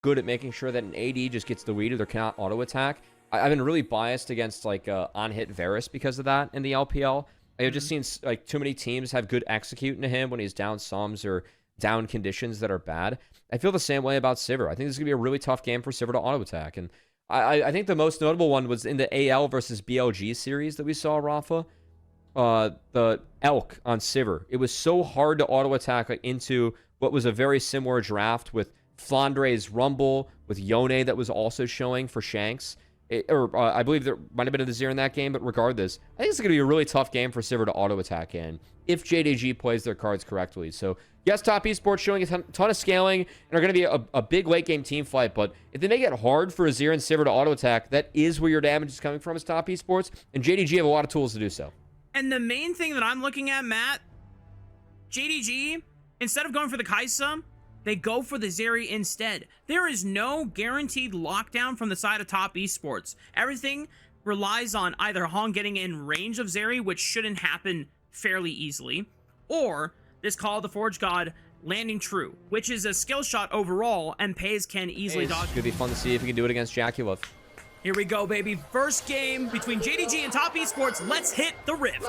good at making sure that an AD just gets the read of their cannot auto attack. I've been really biased against like on-hit Varus because of that in the LPL. I've just seen like too many teams have good execute into him when he's down sums or down conditions that are bad. I feel the same way about Sivir. I think this is going to be a really tough game for Sivir to auto attack. And I think the most notable one was in the AL versus BLG series that we saw, Rafa. The Elk on Sivir. It was so hard to auto attack like, into what was a very similar draft with Flandre's Rumble, with Yone that was also showing for Shanks. I believe there might have been a Azir in that game, but regardless, I think it's going to be a really tough game for Sivir to auto-attack in if JDG plays their cards correctly. So, yes, Top Esports showing a ton of scaling and are going to be a big late-game team fight, but if they make it hard for Azir and Sivir to auto-attack, that is where your damage is coming from as Top Esports, and JDG have a lot of tools to do so. And the main thing that I'm looking at, Matt, JDG, instead of going for the Kai'Sa, they go for the Zeri instead. There is no guaranteed lockdown from the side of Top Esports. Everything relies on either Hong getting in range of Zeri, which shouldn't happen fairly easily, or this Call of the Forge God landing true, which is a skill shot overall, and PES can easily dodge. It's going to be fun to see if he can do it against JACKEYLOVE. Here we go, baby. First game between JDG and Top Esports. Let's hit the rift.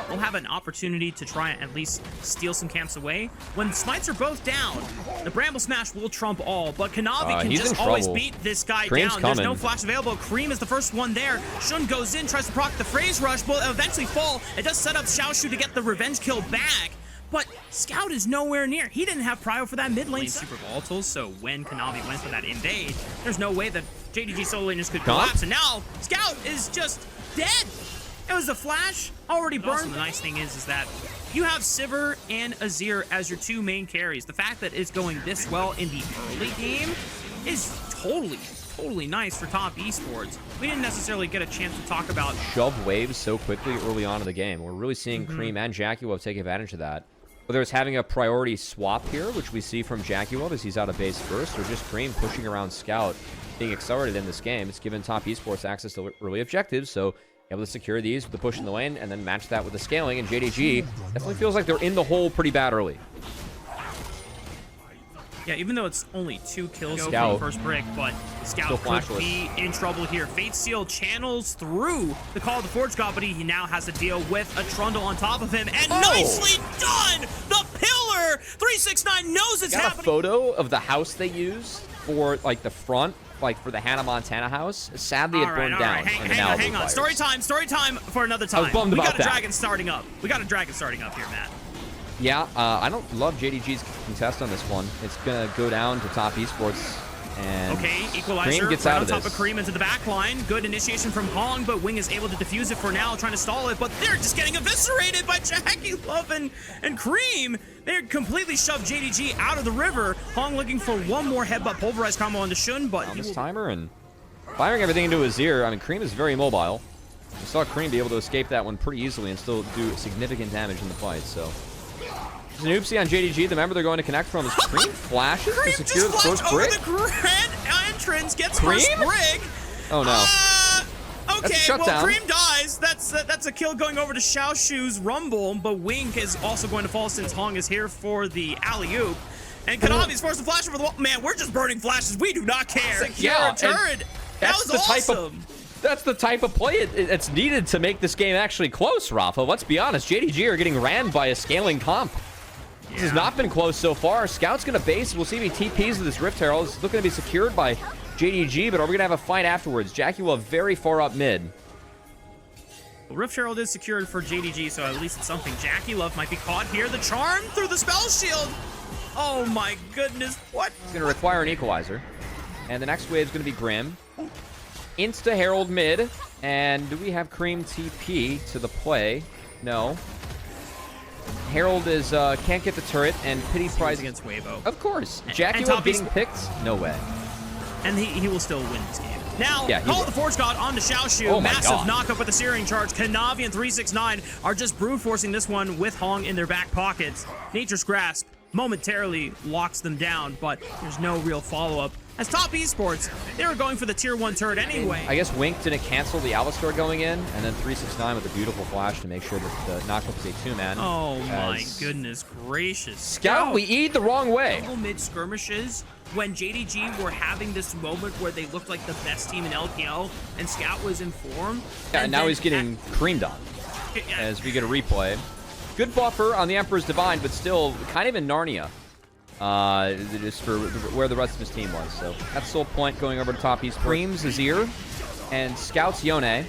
We'll have an opportunity to try and at least steal some camps away. When smites are both down, the Bramble Smash will trump all, but Kanavi can just always beat this guy down. There's no flash available. Cream is the first one there. Shun goes in, tries to proc the Phrase Rush, will eventually fall. It does set up Xiaoshu to get the revenge kill back, but Scout is nowhere near. He didn't have prio for that mid lane. Super volatile, so when Kanavi went for that invade, there's no way that JDG solo laners could collapse, and now Scout is just dead. It was a flash, already burned. Also, the nice thing is that you have Sivir and Azir as your two main carries. The fact that it's going this well in the early game is totally nice for Top Esports. We didn't necessarily get a chance to talk about shove waves so quickly early on in the game. We're really seeing Cream and JACKEYLOVE take advantage of that. Whether it's having a priority swap here, which we see from JACKEYLOVE as he's out of base first, or just Cream pushing around Scout, being accelerated in this game. It's given Top Esports access to early objectives, so able to secure these with the push in the lane and then match that with the scaling, and JDG definitely feels like they're in the hole pretty bad early. Yeah, even though it's only 2 kills from the first break, but Scout could be in trouble here. Fate Seal channels through the Call of the Forge God, but he now has to deal with a Trundle on top of him, and nicely done! The Pillar! 369 knows it's happening! A photo of the house they use for, like, the front, like for the Hannah Montana house. Sadly, it burned down. Hang on. Story time for another time. I was bummed about that. We got a dragon starting up. We got a dragon starting up here, Matt. Yeah, I don't love JDG's contest on this one. It's gonna go down to Top Esports. And okay, Equalizer Cream gets right out on of top this. of Cream into the back line. Good initiation from Hong, but Wing is able to defuse it for now, trying to stall it, but they're just getting eviscerated by JACKEYLOVE and Cream. They're completely shoved JDG out of the river. Hong looking for one more headbutt pulverize combo on the Shun, but on this timer and firing everything into his ear. I mean, Cream is very mobile. We saw Cream be able to escape that one pretty easily and still do significant damage in the fight, so. There's an oopsie on JDG. The member they're going to connect from is Cream flashes to secure the first brig. The grand entrance gets first brig. Oh no. Okay, well, Cream dies. That's a kill going over to Xiaoshu's Rumble, but Wink is also going to fall since Hong is here for the alley-oop. And Kanavi's forced to flash over the wall. Man, we're just burning flashes. We do not care. Yeah, turret. That was awesome. That's the type of play it's needed to make this game actually close, Rafa. Let's be honest. JDG are getting ran by a scaling comp. This has not been close so far. Scout's going to base. We'll see if he TPs with this Rift Herald. It's looking to be secured by JDG, but are we going to have a fight afterwards? JACKEYLOVE very far up mid. Well, Rift Herald is secured for JDG, so at least it's something. JACKEYLOVE might be caught here. The charm through the spell shield. Oh my goodness, what? It's going to require an equalizer. And the next wave is going to be Grim. Insta Herald mid. And do we have Cream TP to the play? No. Herald is can't get the turret, and Pity Prize against Weibo. Of course. JACKEYLOVE getting picked? No way. And he will still win this game. Now, Call of the Forge God onto Xiaoshu. Oh massive knockup with the Searing Charge. Kanavi and 369 are just brute forcing this one with Hong in their back pockets. Nature's Grasp momentarily locks them down, but there's no real follow-up. as Top Esports, they were going for the tier 1 turret anyway. I guess Wink didn't cancel the Alistar going in, and then 369 with a beautiful flash to make sure that the knockup is a 2-man. Oh my goodness gracious. Scout, we eat the wrong way. Double mid skirmishes when JDG were having this moment where they looked like the best team in LPL, and Scout was in form. Yeah, and now he's getting creamed on as we get a replay. Good buffer on the Emperor's Divine, but still kind of in Narnia. Just for where the rest of his team was. So that's Soul Point going over to Top Esports. Creams Azir and Scouts Yone.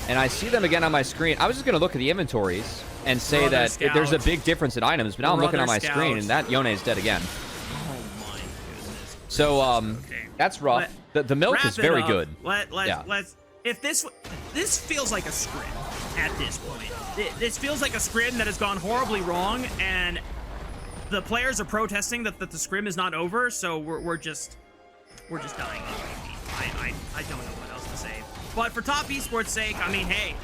And I see them again on my screen. I was just going to look at the inventories and say that there's a big difference in items, but now I'm looking on my screen and that Yone is dead again. Oh my goodness. So that's rough. The milk is very good. Let's if this feels like a scrim at this point. This feels like a scrim that has gone horribly wrong, and the players are protesting that the scrim is not over, so we're just dying. I don't know what else to say. But for Top Esports' sake, I mean, hey,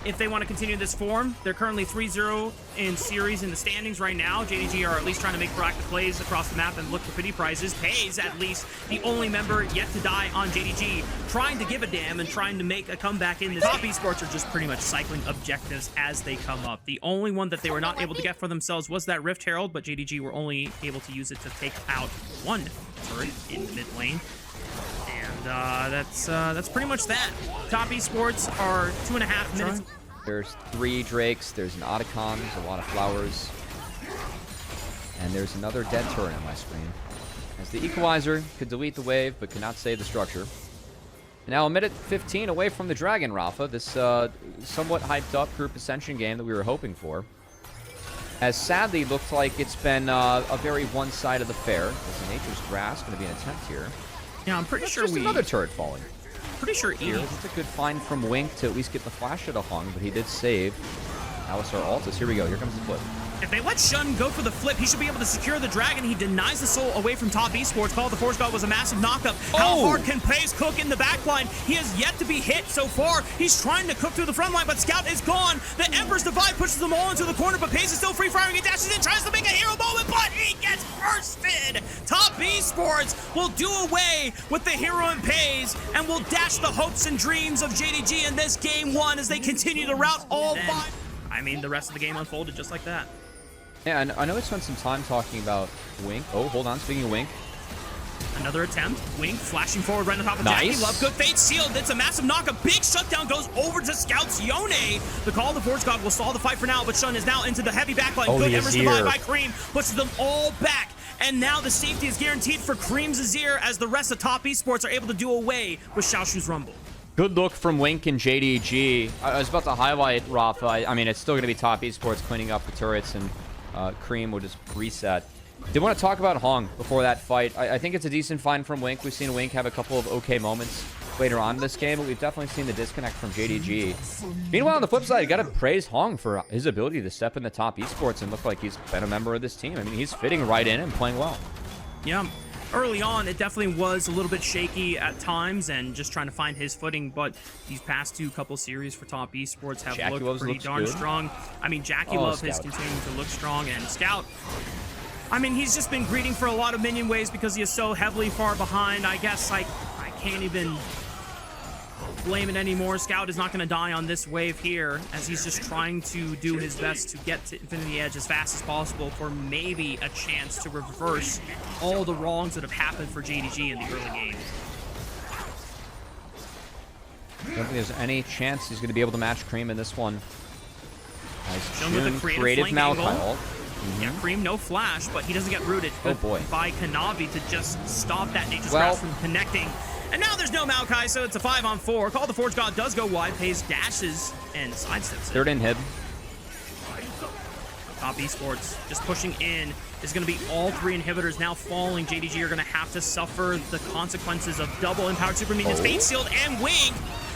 if they want to continue this form, they're currently 3-0 in series in the standings right now. JDG are at least trying to make proactive plays across the map and look for pity prizes. Pays, at least, the only member yet to die on JDG, trying to give a damn and trying to make a comeback in this. Top Esports are just pretty much cycling objectives as they come up. The only one that they were not able to get for themselves was that Rift Herald, but JDG were only able to use it to take out one turret in the mid lane. And that's pretty much that. Top Esports are 2.5 minutes. There's 3 Drakes, there's an Otacon, there's a lot of flowers. And there's another dead turret on my screen. As the Equalizer could delete the wave, but cannot save the structure. And now a minute 15 away from the Dragon, Rafa. This somewhat hyped up group Ascension game that we were hoping for. As sadly looked like it's been a very one-sided affair. There's a Nature's Grass going to be an attempt here. Yeah, I'm pretty sure just another turret falling. Pretty sure here. It's a good find from Wink to at least get the flash at a hung, but he did save Alistar Altus. Here we go. Here comes the flip. If they let Shun go for the flip, he should be able to secure the dragon. He denies the soul away from Top Esports. Call of the Force God was a massive knockup. How hard can Pace cook in the back line? He has yet to be hit so far. He's trying to cook through the front line, but Scout is gone. The Emperor's Divide pushes them all into the corner, but Pace is still free firing. He dashes in, tries to make a hero moment, but he gets bursted. Top Esports will do away with the hero and Pace and will dash the hopes and dreams of JDG in this game 1 as they continue to rout all 5. I mean, the rest of the game unfolded just like that. Yeah, and I know we spent some time talking about Wink. Oh, hold on. Speaking of Wink. Another attempt. Wink flashing forward right on top of JACKEYLOVE. Good fate sealed. It's a massive knockup. Big shutdown goes over to Scouts Yone. The Call of the Force God will stall the fight for now, but Shun is now into the heavy backline. Good Embers Divide by Cream pushes them all back. And now the safety is guaranteed for Cream's Azir as the rest of Top Esports are able to do away with Xiaoshu's Rumble. Good look from Wink and JDG. I was about to highlight Rafa. I mean, it's still going to be Top Esports cleaning up the turrets, and Cream will just reset. Did want to talk about Hong before that fight. I think it's a decent find from Wink. We've seen Wink have a couple of okay moments later on in this game, but we've definitely seen the disconnect from JDG. Meanwhile, on the flip side, you got to praise Hong for his ability to step in the Top Esports and look like he's been a member of this team. I mean, he's fitting right in and playing well. Yeah. Early on, it definitely was a little bit shaky at times and just trying to find his footing, but these past couple series for Top Esports have looked pretty darn strong. I mean, JACKEYLOVE is continuing to look strong, and Scout, I mean, he's just been greeting for a lot of minion waves because he is so heavily far behind. I guess I can't even blame it anymore. Scout is not going to die on this wave here, as he's just trying to do his best to get to Infinity Edge as fast as possible for maybe a chance to reverse all the wrongs that have happened for JDG in the early game. I don't think there's any chance he's going to be able to match Cream in this one. Nice creative Malachite. Yeah, Cream, no flash, but he doesn't get rooted by Kanavi to just stop that Nature's Grass from connecting. And now there's no Maokai, so it's a 5-on-4. Call of the Forge God does go wide, Pays dashes and sidesteps it. Third inhib. Top Esports just pushing in. Is going to be all 3 inhibitors now falling. JDG are going to have to suffer the consequences of double empowered super minions. Fate sealed and Wink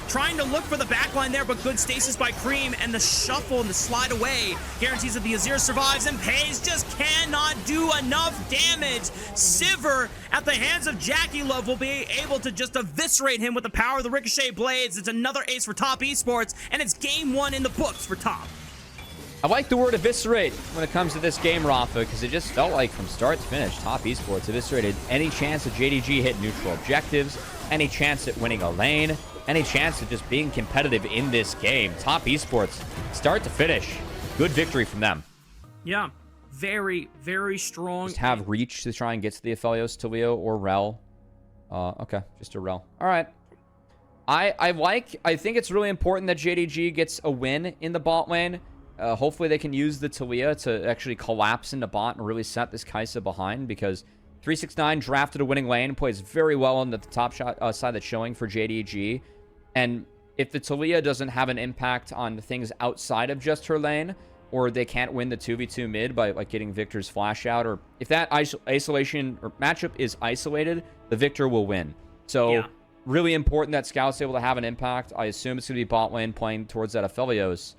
trying to look for the backline there, but good stasis by Cream, and the shuffle and the slide away guarantees that the Azir survives, and Pays just cannot do enough damage. Sivir at the hands of JACKEYLOVE will be able to just eviscerate him with the power of the Ricochet Blades. It's another ace for Top Esports, and it's game 1 in the books for Top. I like the word eviscerate when it comes to this game, Rafa, because it just felt like from start to finish, Top Esports eviscerated any chance that JDG hit neutral objectives, any chance at winning a lane, any chance of just being competitive in this game. Top Esports, start to finish, good victory from them. Yeah, very, very strong. Just have reach to try and get to the Aphelios, Talio, or Rel. Okay, just a Rel. All right. I think it's really important that JDG gets a win in the bot lane. Hopefully they can use the Talia to actually collapse into bot and really set this Kai'Sa behind, because 369 drafted a winning lane, plays very well on the top side that's showing for JDG. And if the Talia doesn't have an impact on things outside of just her lane, or they can't win the 2v2 mid by like getting Victor's flash out, or if that isolation or matchup is isolated, the Victor will win. So yeah, really important that Scout's able to have an impact. I assume it's going to be bot lane playing towards that Aphelios.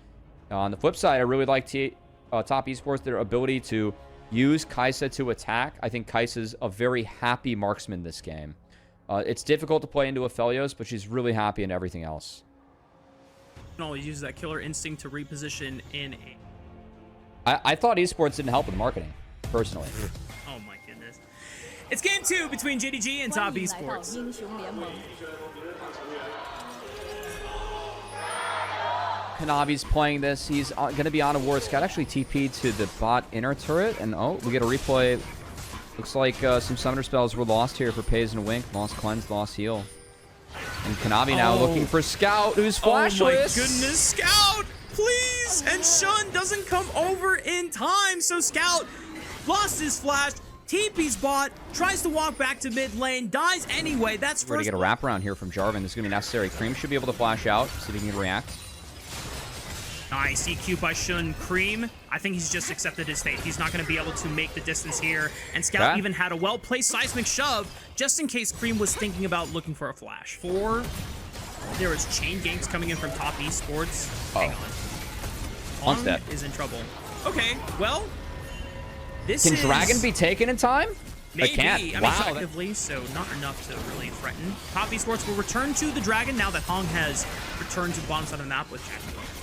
On the flip side, I really like Top Esports, their ability to use Kai'Sa to attack. I think Kai'Sa's a very happy marksman this game. It's difficult to play into Aphelios, but she's really happy in everything else. You can always use that killer instinct to reposition in a... I thought Esports didn't help with marketing, personally. Oh my goodness. It's game 2 between JDG and Top Esports. Kanavi's playing this. He's going to be on a ward. Scout actually TP'd to the bot inner turret. And, oh, we get a replay. Looks like some summoner spells were lost here for Pays and Wink. Lost Cleanse, lost Heal. And Kanavi now looking for Scout, who's flashless. Oh, my goodness. Scout, please. And Shun doesn't come over in time. So Scout lost his flash. TP's bot, tries to walk back to mid lane, dies anyway. That's first. We're going to get a wraparound here from Jarvan. This is going to be necessary. Cream should be able to flash out. See if he can react. Nice EQ by Shun. Cream, I think he's just accepted his fate. He's not going to be able to make the distance here. And Scout even had a well-placed seismic shove just in case Cream was thinking about looking for a flash. There is chain ganks coming in from Top Esports. Hang on. Hong is in trouble. Okay, well, Can Dragon be taken in time? Maybe. I mean, effectively, so not enough to really threaten. Top Esports will return to the Dragon now that Hong has returned to the bottom side of the map with JACKEYLOVE.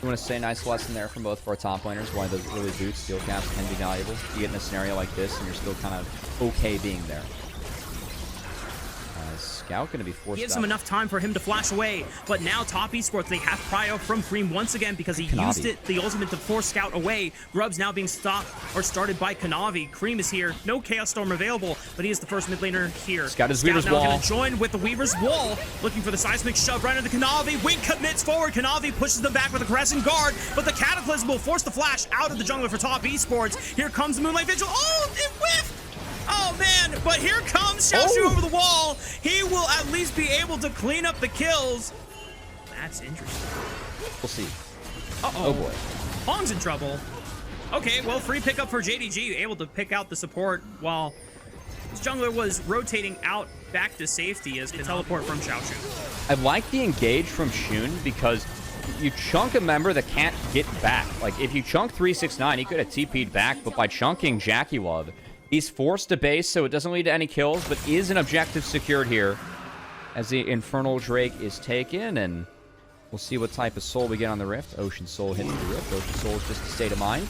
I want to say a nice lesson there from both of our top laners, why those early boots, steel caps can be valuable. You get in a scenario like this and you're still kind of okay being there. Scout going to be forced. Gives him enough time for him to flash away, but now Top Esports, they have prio from Cream once again because he used the ultimate to force Scout away. Grub's now being started by Kanavi. Cream is here, no Chaos Storm available, but he is the first mid laner here. Scout is Weaver's now wall. Going to join with the Weaver's wall, looking for the seismic shove right into Kanavi. Wink commits forward. Kanavi pushes them back with a crescent guard, but the Cataclysm will force the flash out of the jungler for Top Esports. Here comes the Moonlight Vigil. Oh, it whiffed! Oh, man, but here comes Xiaoshu over the wall. He will at least be able to clean up the kills. That's interesting. We'll see. Uh-oh. Oh, boy. Hong's in trouble. Okay, well, free pickup for JDG, able to pick out the support while his jungler was rotating out back to safety as the teleport from Xiaoshu. I like the engage from Shun because you chunk a member that can't get back. Like, if you chunk 369, he could have TP'd back, but by chunking JACKEYLOVE, he's forced to base, so it doesn't lead to any kills, but is an objective secured here as the Infernal Drake is taken, and we'll see what type of soul we get on the Rift. Ocean Soul hits the Rift. Ocean Soul is just a state of mind.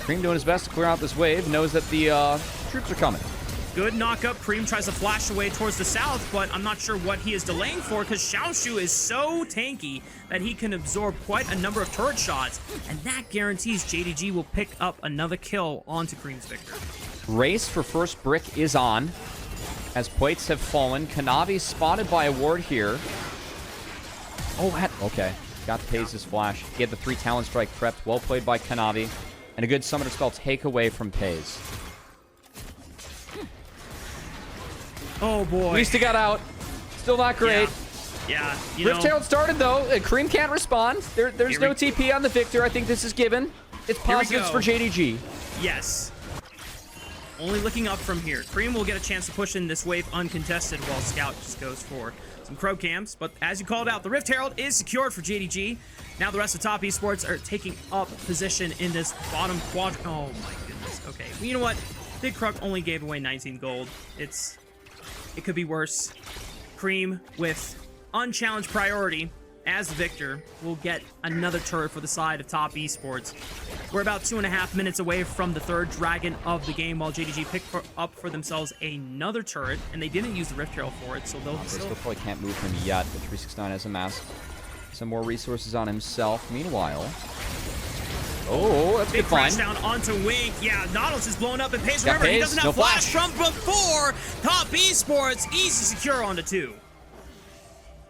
Cream doing his best to clear out this wave, knows that the troops are coming. Good knock-up. Cream tries to flash away towards the south, but I'm not sure what he is delaying for because Xiaoshu is so tanky that he can absorb quite a number of turret shots, and that guarantees JDG will pick up another kill onto Cream's Victor. Race for first brick is on as plates have fallen. Kanavi spotted by a ward here. Oh, okay. Got the Pays' flash. He had the 3 Talon Strike prepped. Well played by Kanavi. And a good summoner spell take away from Pays. Oh, boy. At least he got out. Still not great. Yeah. Rift Herald started, though. Cream can't respond. There's no TP on the Victor. I think this is given. It's positives for JDG. Yes. Only looking up from here. Cream will get a chance to push in this wave uncontested while Scout just goes for some crow camps. But as you called out, the Rift Herald is secured for JDG. Now the rest of Top Esports are taking up position in this bottom quadrant. Oh my goodness. Okay. Well, you know what? Big Kruk only gave away 19 gold. It could be worse. Cream with unchallenged priority. as the victor, will get another turret for the side of Top Esports. We're about 2.5 minutes away from the third dragon of the game, while JDG picked up for themselves another turret, and they didn't use the Rift Trail for it, so they'll still probably can't move him yet, but 369 has amassed some more resources on himself. Meanwhile, oh, that's big good crash find. down onto Wink. Yeah, Nautilus is blown up and Pays. Remember, he doesn't have flash from before. Top Esports, easy secure onto 2.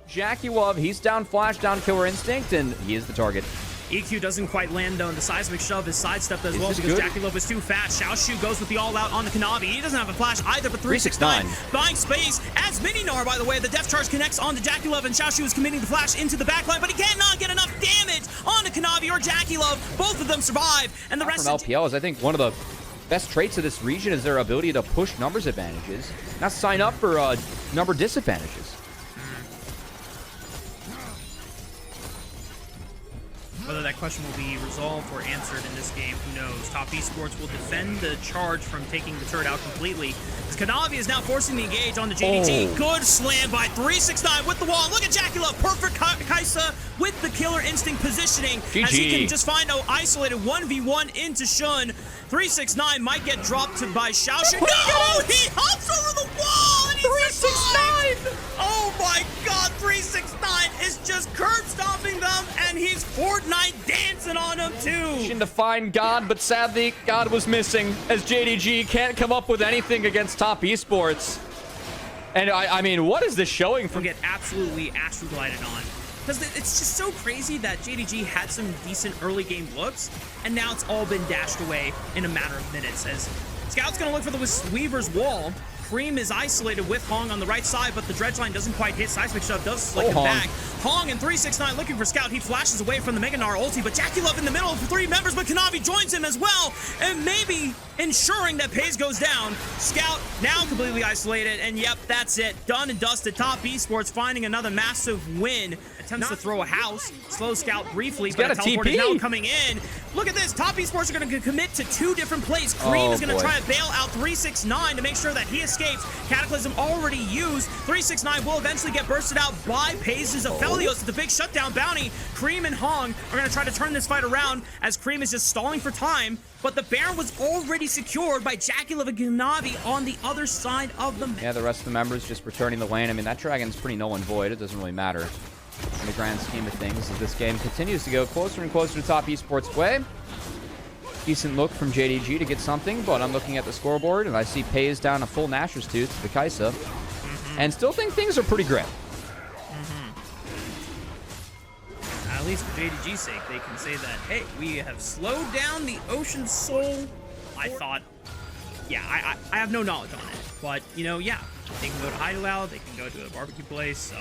JACKEYLOVE, he's down flash, down killer instinct, and he is the target. EQ doesn't quite land though, and the seismic shove is sidestepped as well because JACKEYLOVE is too fast. Xiaoshu goes with the all-out on the Kanavi. He doesn't have a flash either, but 369 buying space as Mininar, by the way. The depth charge connects onto JACKEYLOVE, and Xiaoshu is committing the flash into the backline, but he cannot get enough damage onto Kanavi or JACKEYLOVE. Both of them survive, and the rest from LPL is, I think, one of the best traits of this region is their ability to push numbers advantages, not sign up for number disadvantages. Whether that question will be resolved or answered in this game, who knows? Top Esports will defend the charge from taking the turret out completely. As Kanavi is now forcing the engage on the JDG. Good slam by 369 with the wall. Look at JACKEYLOVE. Perfect Kaisa with the killer instinct positioning. GG. As he can just find an isolated 1v1 into Shun. 369 might get dropped by Xiaoshu. No! He hops over the wall and he 369! Oh my god, 369 is just curb stomping them, and he's Fortnite dancing on them too. To find God, but sadly God was missing as JDG can't come up with anything against Top Esports. And I mean, what is this showing from? Get absolutely astroglided on. Because it's just so crazy that JDG had some decent early game looks, and now it's all been dashed away in a matter of minutes. As Scout's gonna look for the Weaver's wall. Cream is isolated with Hong on the right side, but the dredge line doesn't quite hit. Seismic Shove does slick him back. Hong and 369 looking for Scout. He flashes away from the Meganar ulti, but JACKEYLOVE in the middle for 3 members, but Kanavi joins him as well, and maybe ensuring that Pays goes down. Scout now completely isolated, and yep, that's it. Done and dusted. Top Esports finding another massive win. Attempts to throw a house. Slow Scout briefly, but a teleport is now coming in. Look at this. Top Esports are going to commit to 2 different plays. Cream is going to try to bail out 369 to make sure that he escapes. Cataclysm already used. 369 will eventually get bursted out by Pays' Aphelios. The big shutdown bounty. Cream and Hong are going to try to turn this fight around as Cream is just stalling for time. But the Baron was already secured by JACKEYLOVE and Kanavi on the other side of the map. Yeah, the rest of the members just returning the lane. I mean, that dragon's pretty null and void. It doesn't really matter in the grand scheme of things as this game continues to go closer and closer to Top Esports' way. Decent look from JDG to get something, but I'm looking at the scoreboard and I see Pays down a full Nashor's Tooth to the Kaisa, and still think things are pretty grim. At least for JDG's sake, they can say that, hey, we have slowed down the Ocean Soul. I thought, yeah, I have no knowledge on it, but, you know, yeah, they can go to Hideout, they can go to a barbecue place,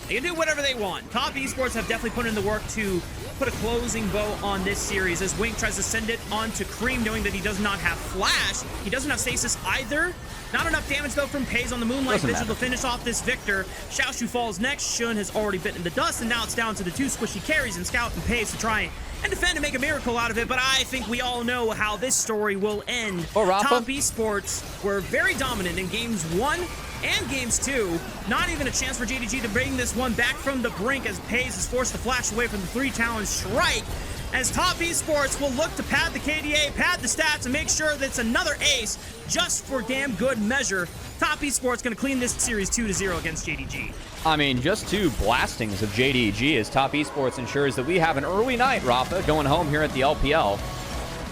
they can do whatever they want. Top Esports have definitely put in the work to put a closing bow on this series as Wink tries to send it onto Cream, knowing that he does not have flash. He doesn't have stasis either. Not enough damage, though, from Pays on the Moonlight Vigil to finish off this victor. Xiaoshu falls next. Shun has already bitten the dust, and now it's down to the 2 squishy carries and Scout and Pays to try and defend and make a miracle out of it, but I think we all know how this story will end. Top Esports were very dominant in games 1 and games 2. Not even a chance for JDG to bring this one back from the brink as Pays is forced to flash away from the 3-talon strike. As Top Esports will look to pad the KDA, pad the stats, and make sure that it's another ace just for damn good measure. Top Esports going to clean this series 2-0 against JDG. I mean, just 2 blastings of JDG as Top Esports ensures that we have an early night, Rafa, going home here at the LPL.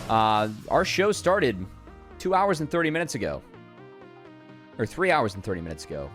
Our show started 2 hours and 30 minutes ago. Or 3 hours and 30 minutes ago.